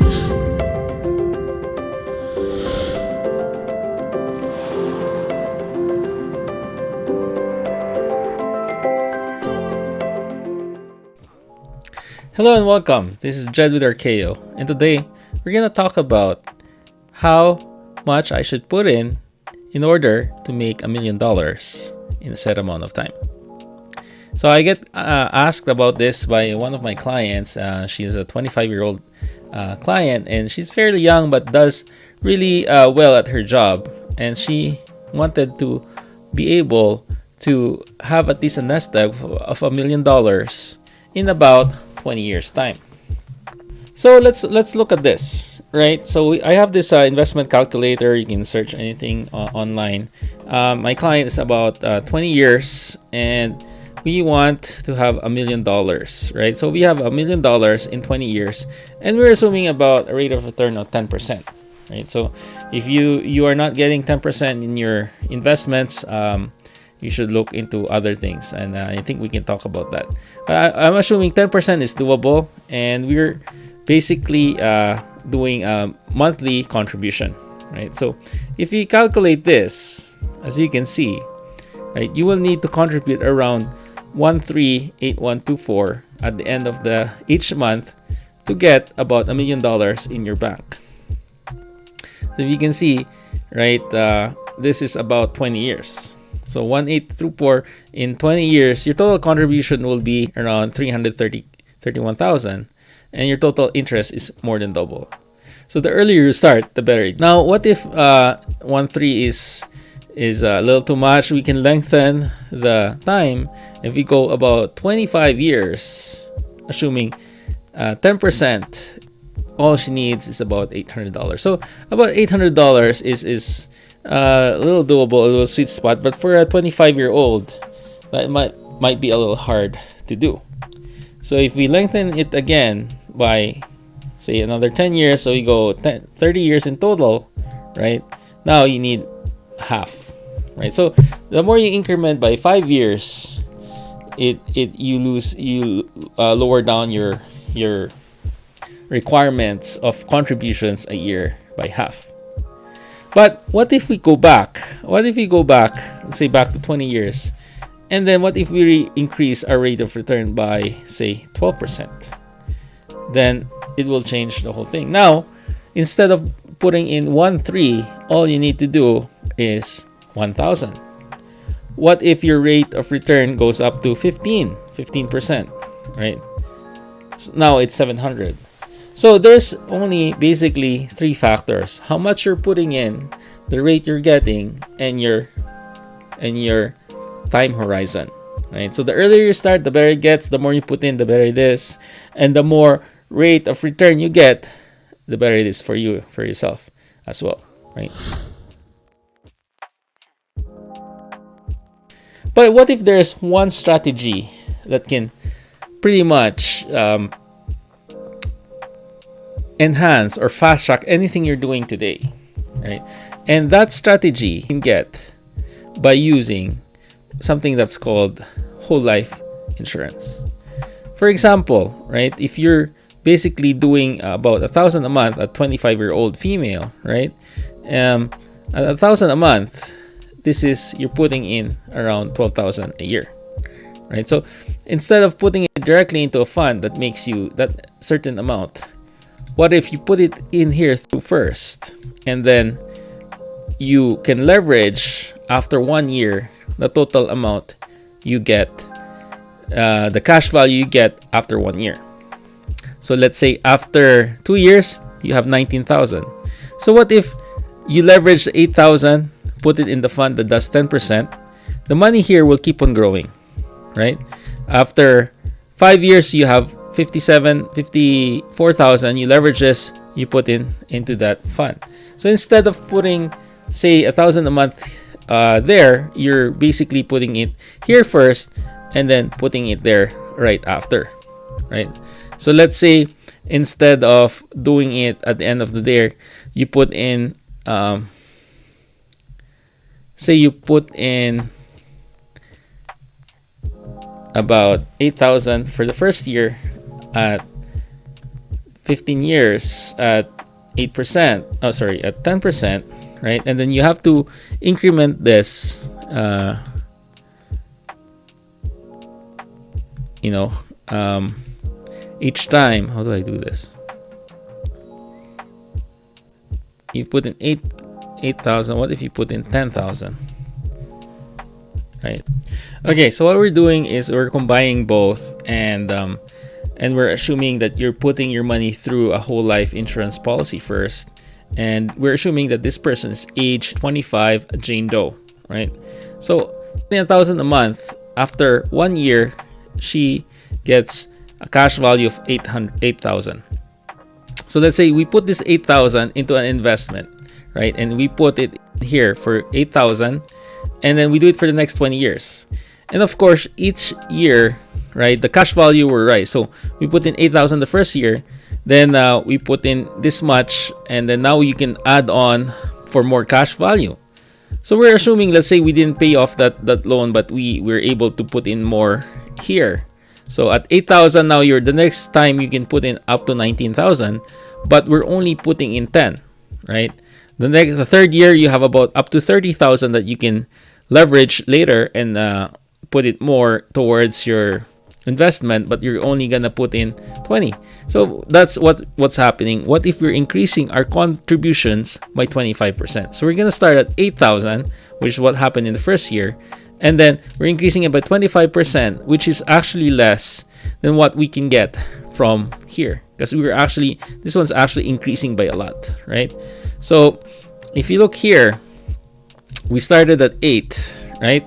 Hello and welcome. This is Jed with Archeo, and today we're gonna talk about how much I should put in order to make $1 million in a set amount of time. So I get asked about this by one of my clients. She's a 25-year-old client, and she's fairly young but does really well at her job. And she wanted to be able to have at least a nest egg of $1 million in about 20 years time. So let's look at this, right? So I have this investment calculator. You can search anything online. My client is about 20 years, and we want to have $1 million, right? So we have $1 million in 20 years, and we're assuming about a rate of return of 10%, right? So if you are not getting 10% in your investments, you should look into other things, and I think we can talk about that. I'm assuming 10% is doable, and we're basically doing a monthly contribution, right? So if you calculate this, as you can see, right, you will need to contribute around 138124 at the end of each month to get about $1 million in your bank. So you can see, right, this is about 20 years. So 1824 in 20 years, your total contribution will be around 331,000, and your total interest is more than double. So the earlier you start, the better. Now, what if 13 is a little too much? We can lengthen the time. If we go about 25 years, assuming 10%, all she needs is about $800. So about $800 is a little doable, a little sweet spot, but for a 25-year-old, that might be a little hard to do. So if we lengthen it again by, say, another 10 years, so we go 30 years in total, right? Now you need half, right? So the more you increment by 5 years, you lower down your requirements of contributions a year by half. But what if we go back? Say back to 20 years, and then what if we increase our rate of return by, say, 12%? Then it will change the whole thing. Now, instead of putting in 13, all you need to do is 1,000. What if your rate of return goes up to 15%, right? So now it's 700. So there's only basically 3 factors: how much you're putting in, the rate you're getting, and your time horizon, right? So the earlier you start, the better it gets. The more you put in, the better it is, and the more rate of return you get, the better it is for yourself as well, right? But what if there's one strategy that can pretty much enhance or fast track anything you're doing today, right? And that strategy you can get by using something that's called whole life insurance. For example, right, if you're basically doing about 1,000 a month, a 25-year-old female, right, at 1,000 a month, you're putting in around 12,000 a year, right? So instead of putting it directly into a fund that makes you that certain amount, what if you put it in here through first, and then you can leverage after 1 year the total amount you get, the cash value you get after 1 year. So let's say after 2 years, you have 19,000. So what if you leverage 8,000, put it in the fund that does 10%? The money here will keep on growing, right? After 5 years, you have 54,000. You leverage this, you put into that fund. So instead of putting, say, 1,000 a month there, you're basically putting it here first and then putting it there right after, right? So let's say instead of doing it at the end of the day, you put in, say you put in about 8,000 for the first year at 15 years at 8%. Oh, sorry, at 10%, right? And then you have to increment this, you know, each time. How do I do this? You put in 8,000. What if you put in 10,000? Right. Okay. So what we're doing is we're combining both, and we're assuming that you're putting your money through a whole life insurance policy first, and we're assuming that this person is age 25, a Jane Doe, right? So 10,000 a month. After 1 year, she gets a cash value of 8,000. So let's say we put this 8,000 into an investment, right? And we put it here for 8,000, and then we do it for the next 20 years. And of course, each year, right, the cash value were right. So we put in 8,000 the first year, then we put in this much, and then now you can add on for more cash value. So we're assuming, let's say we didn't pay off that loan, but we were able to put in more here. So at 8,000 now, the next time you can put in up to 19,000, but we're only putting in 10, right? The third year, you have about up to 30,000 that you can leverage later and put it more towards your investment, but you're only gonna put in 20. So that's what's happening. What if we're increasing our contributions by 25%? So we're gonna start at 8,000, which is what happened in the first year, and then we're increasing it by 25%, which is actually less than what we can get from here, because this one's actually increasing by a lot, right? So if you look here, we started at 8, right?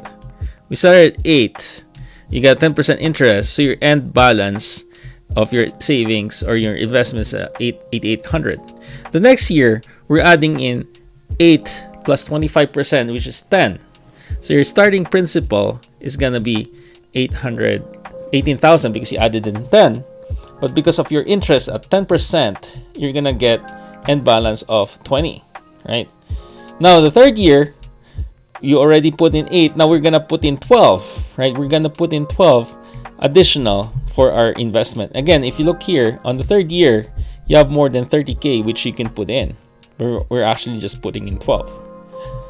We started at 8. You got 10% interest, so your end balance of your savings or your investments at 8,800. The next year, we're adding in 8 plus 25%, which is 10. So your starting principal is gonna be 18,000 because you added in 10. But because of your interest at 10%, you're gonna get end balance of 20, right? Now the third year, you already put in 8. Now we're gonna put in 12, right? We're gonna put in 12 additional for our investment. Again, if you look here on the third year, you have more than 30K which you can put in. We're actually just putting in 12.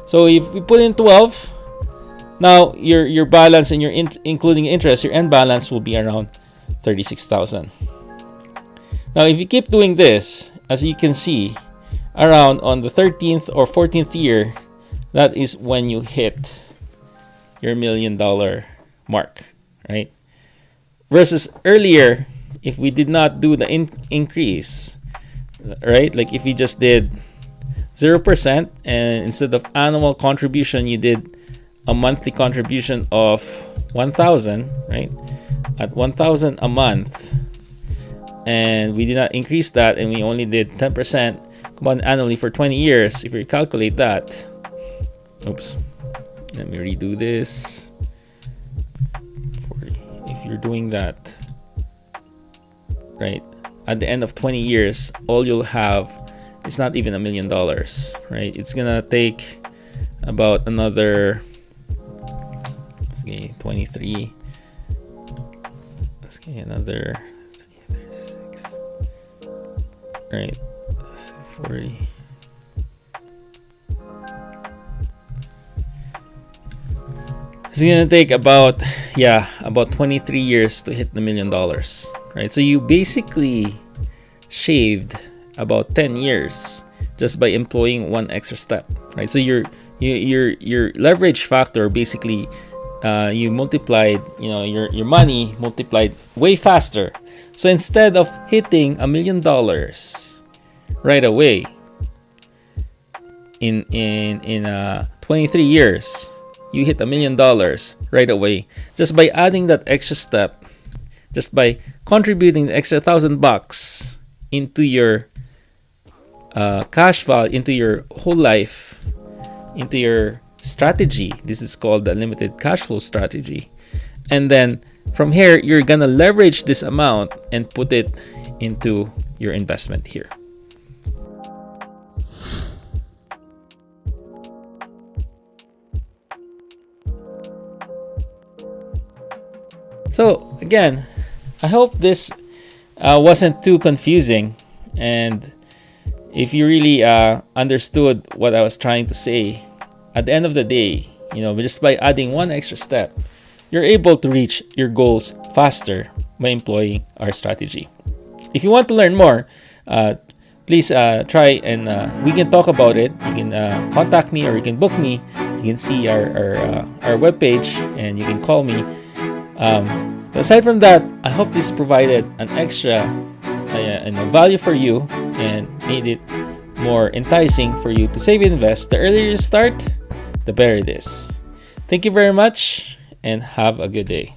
So if we put in 12, now your balance and including interest, your end balance will be around 36,000. Now if you keep doing this, as you can see, around on the 13th or 14th year, that is when you hit your $1 million mark, right? Versus earlier, if we did not do the increase, right? Like if you just did 0%, and instead of annual contribution, you did a monthly contribution of 1,000, right? At 1,000 a month, and we did not increase that, and we only did 10% compound annually for 20 years. If you calculate that, oops, let me redo this. 40. If you're doing that, right, at the end of 20 years, all you'll have is not even $1 million, right? It's gonna take about another, let's get 23. Let's get another 36, right? 40. It's gonna take about 23 years to hit the $1 million, right? So you basically shaved about 10 years just by employing one extra step, right? So your leverage factor basically you multiplied, your money multiplied way faster. So instead of hitting $1 million right away in 23 years, you hit $1 million right away just by adding that extra step, just by contributing the extra $1,000 into your cash value, into your whole life, into your strategy. This is called the unlimited cash flow strategy. And then from here, you're gonna leverage this amount and put it into your investment here. So again, I hope this wasn't too confusing, And if you really understood what I was trying to say, at the end of the day, just by adding one extra step, you're able to reach your goals faster by employing our strategy. If you want to learn more, please try and we can talk about it. You can contact me, or you can book me. You can see our webpage, and you can call me. Aside from that, I hope this provided an extra value for you and made it more enticing for you to save and invest. The earlier you start, the better it is. Thank you very much, and have a good day.